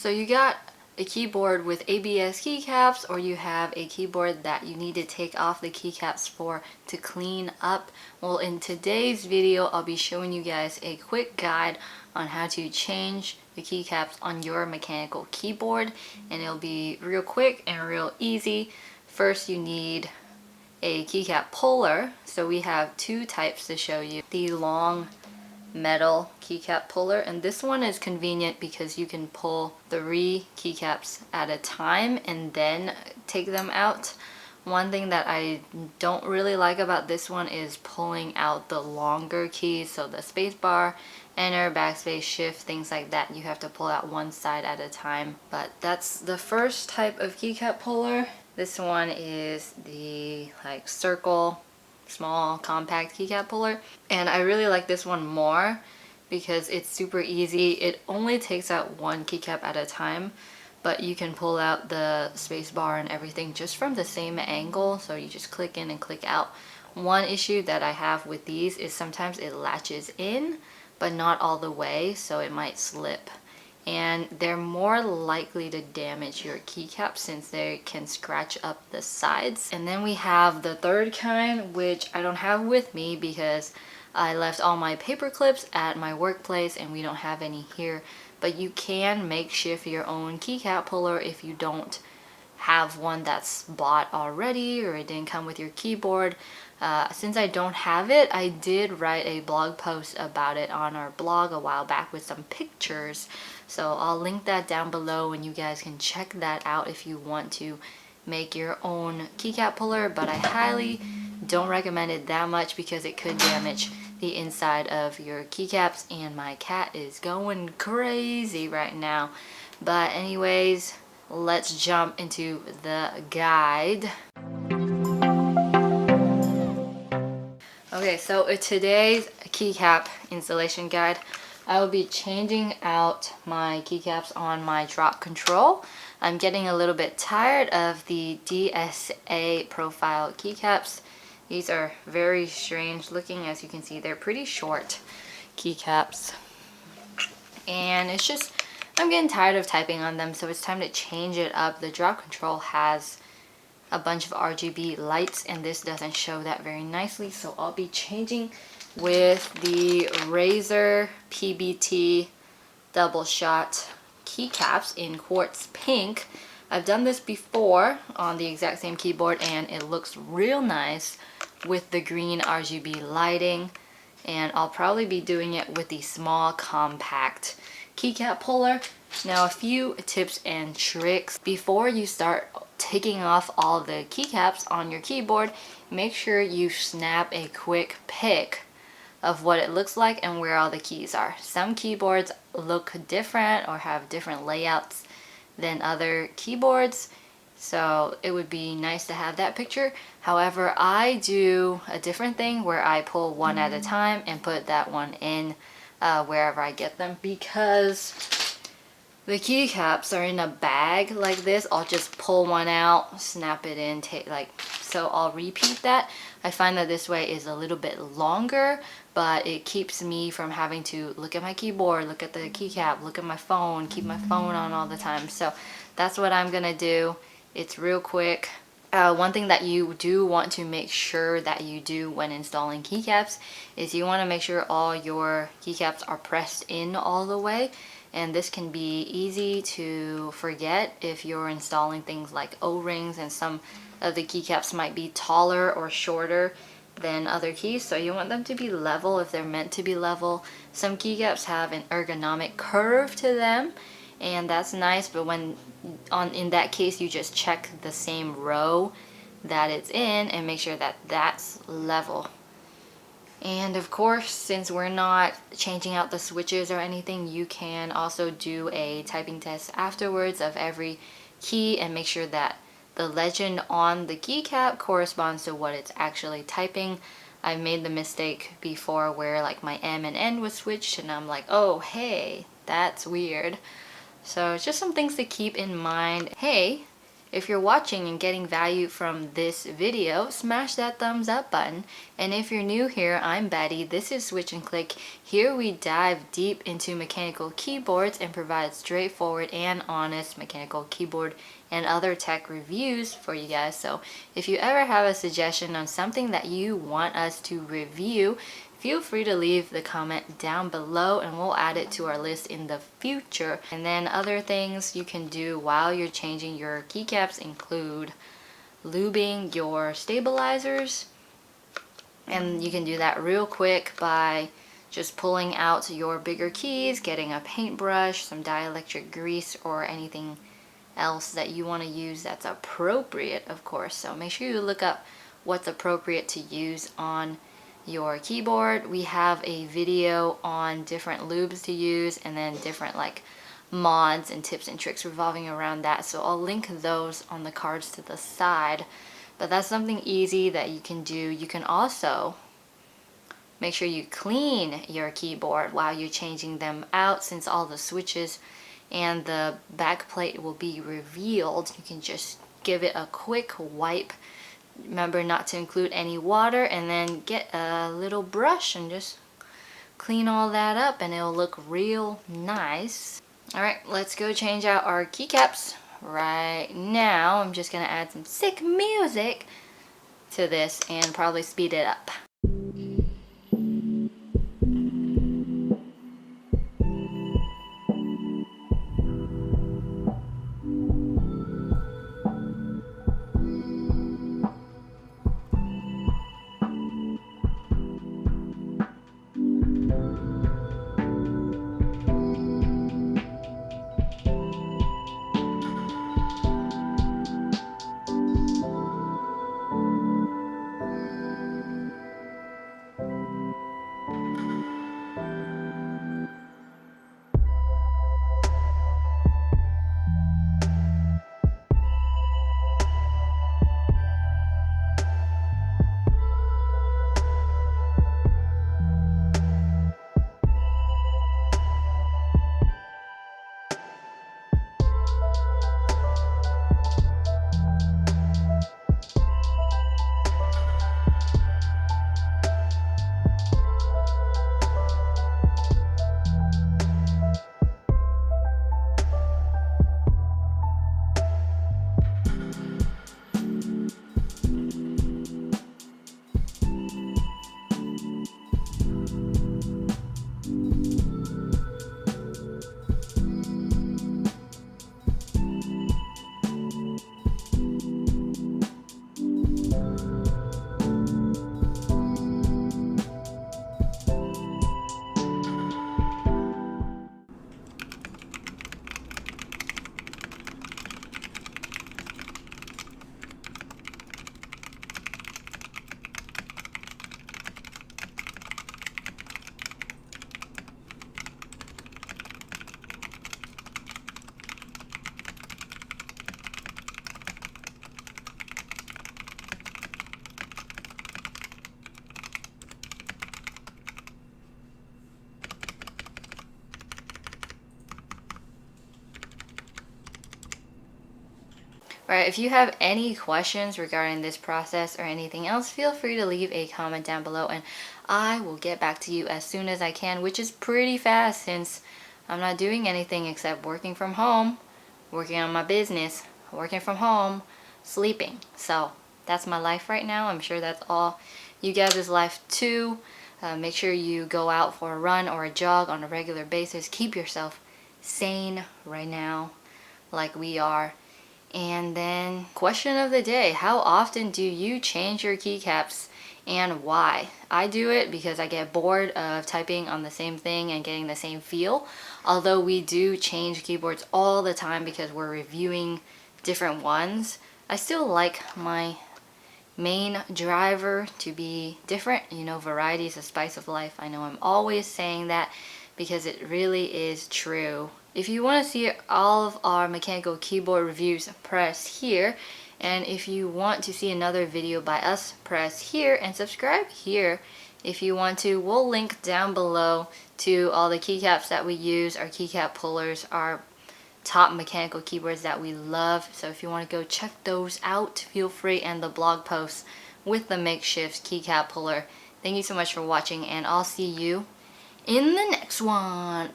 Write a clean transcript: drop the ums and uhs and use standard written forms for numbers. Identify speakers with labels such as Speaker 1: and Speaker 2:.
Speaker 1: So you got a keyboard with ABS keycaps, or you have a keyboard that you need to take off the keycaps for to clean up. Well, in today's video, I'll be showing you guys a quick guide on how to change the keycaps on your mechanical keyboard, and it'll be real quick and real easy. First, you need a keycap puller. So we have two types to show you. The long metal keycap puller, and this one is convenient because you can pull 3 keycaps at a time and then take them out. One thing that I don't really like about this one is pulling out the longer keys, so the space bar, enter, backspace, shift, things like that. You have to pull out one side at a time. But that's the first type of keycap puller. This one is the circle small compact keycap puller, and I really like this one more because it's super easy. It only takes out 1 keycap at a time, but you can pull out the space bar and everything just from the same angle, so you just click in and click out. One issue that I have with these is sometimes it latches in but not all the way, so it might slip, and they're more likely to damage your keycap since they can scratch up the sides. And then we have the third kind, which I don't have with me because I left all my paper clips at my workplace and we don't have any here, but you can makeshift your own keycap puller if you don't have one that's bought already or it didn't come with your keyboard. Since I don't have it, I did write a blog post about it on our blog a while back with some pictures, so I'll link that down below and you guys can check that out if you want to make your own keycap puller. But I highly don't recommend it that much because it could damage the inside of your keycaps, and my cat is going crazy right now. But anyways, let's jump into the guide. Okay, so in today's keycap installation guide, I will be changing out my keycaps on my drop control. I'm getting a little bit tired of the DSA profile keycaps. These are very strange looking. As you can see, they're pretty short keycaps. And it's just, I'm getting tired of typing on them, so it's time to change it up. The drop control has a bunch of RGB lights and this doesn't show that very nicely, so I'll be changing with the Razer PBT double shot keycaps in quartz pink. I've done this before on the exact same keyboard and it looks real nice with the green RGB lighting, and I'll probably be doing it with the small compact keycap puller. Now, a few tips and tricks before you start taking off all the keycaps on your keyboard. Make sure you snap a quick pic of what it looks like and where all the keys are. Some keyboards look different or have different layouts than other keyboards, so it would be nice to have that picture. However, I do a different thing where I pull one at a time and put that one in wherever I get them. Because the keycaps are in a bag like this, I'll just pull one out, snap it in, so I'll repeat that. I find that this way is a little bit longer, but it keeps me from having to look at my keyboard, look at the keycap, look at my phone, keep my phone on all the time. So that's what I'm gonna do. It's real quick. One thing that you do want to make sure that you do when installing keycaps is you want to make sure all your keycaps are pressed in all the way. And this can be easy to forget if you're installing things like O-rings, and some of the keycaps might be taller or shorter than other keys, so you want them to be level if they're meant to be level. Some keycaps have an ergonomic curve to them, and that's nice, but in that case you just check the same row that it's in and make sure that that's level. And of course, since we're not changing out the switches or anything, you can also do a typing test afterwards of every key and make sure that the legend on the keycap corresponds to what it's actually typing. I've made the mistake before where my M and N was switched and I'm like, oh hey, that's weird. So it's just some things to keep in mind. Hey, If you're watching and getting value from this video, smash that thumbs up button. And if you're new here, I'm Betty. This is Switch and Click. Here we dive deep into mechanical keyboards and provide straightforward and honest mechanical keyboard and other tech reviews for you guys. So if you ever have a suggestion on something that you want us to review, feel free to leave the comment down below and we'll add it to our list in the future. And then other things you can do while you're changing your keycaps include lubing your stabilizers. And you can do that real quick by just pulling out your bigger keys, getting a paintbrush, some dielectric grease, or anything else that you want to use that's appropriate, of course. So make sure you look up what's appropriate to use on your keyboard. We have a video on different lubes to use and then different like mods and tips and tricks revolving around that, so I'll link those on the cards to the side. But that's something easy that you can do. You can also make sure you clean your keyboard while you're changing them out, since all the switches and the back plate will be revealed. You can just give it a quick wipe. Remember not to include any water, and then get a little brush and just clean all that up and it'll look real nice. Alright, let's go change out our keycaps right now. I'm just gonna add some sick music to this and probably speed it up. Alright, if you have any questions regarding this process or anything else, feel free to leave a comment down below and I will get back to you as soon as I can, which is pretty fast since I'm not doing anything except working from home, working on my business, working from home, sleeping. So that's my life right now. I'm sure that's all you guys' life too. Make sure you go out for a run or a jog on a regular basis. Keep yourself sane right now like we are. And then question of the day, how often do you change your keycaps and why? I do it because I get bored of typing on the same thing and getting the same feel. Although we do change keyboards all the time because we're reviewing different ones, I still like my main driver to be different. You know, variety is the spice of life. I know I'm always saying that because it really is true. If you want to see all of our mechanical keyboard reviews, press here. And if you want to see another video by us, press here and subscribe here if you want to. We'll link down below to all the keycaps that we use, our keycap pullers, our top mechanical keyboards that we love. So if you want to go check those out, feel free, and the blog post with the makeshift keycap puller. Thank you so much for watching, and I'll see you in the next one.